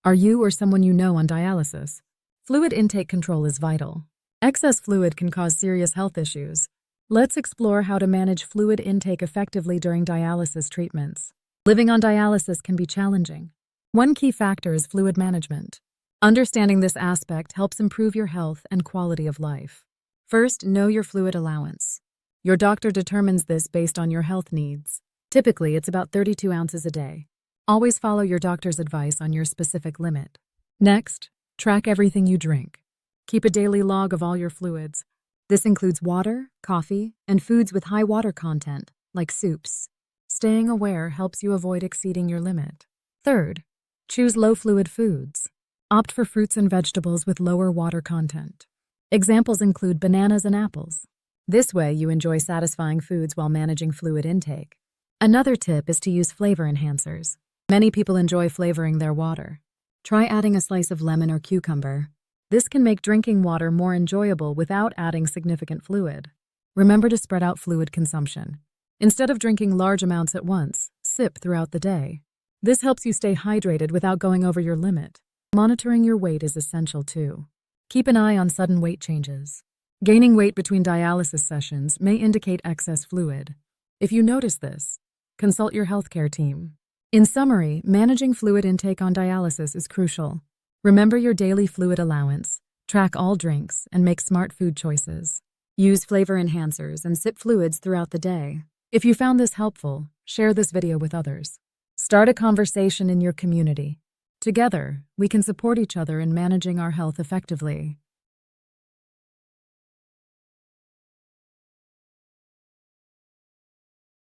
Are you or someone you know on dialysis? Fluid intake control is vital. Excess fluid can cause serious health issues. Let's explore how to manage fluid intake effectively during dialysis treatments. Living on dialysis can be challenging. One key factor is fluid management. Understanding this aspect helps improve your health and quality of life. First, know your fluid allowance. Your doctor determines this based on your health needs. Typically, it's about 32 ounces a day. Always follow your doctor's advice on your specific limit. Next, track everything you drink. Keep a daily log of all your fluids. This includes water, coffee, and foods with high water content, like soups. Staying aware helps you avoid exceeding your limit. Third, choose low-fluid foods. Opt for fruits and vegetables with lower water content. Examples include bananas and apples. This way, you enjoy satisfying foods while managing fluid intake. Another tip is to use flavor enhancers. Many people enjoy flavoring their water. Try adding a slice of lemon or cucumber. This can make drinking water more enjoyable without adding significant fluid. Remember to spread out fluid consumption. Instead of drinking large amounts at once, sip throughout the day. This helps you stay hydrated without going over your limit. Monitoring your weight is essential too. Keep an eye on sudden weight changes. Gaining weight between dialysis sessions may indicate excess fluid. If you notice this, consult your healthcare team. In summary, managing fluid intake on dialysis is crucial. Remember your daily fluid allowance, track all drinks, and make smart food choices. Use flavor enhancers and sip fluids throughout the day. If you found this helpful, share this video with others. Start a conversation in your community. Together, we can support each other in managing our health effectively.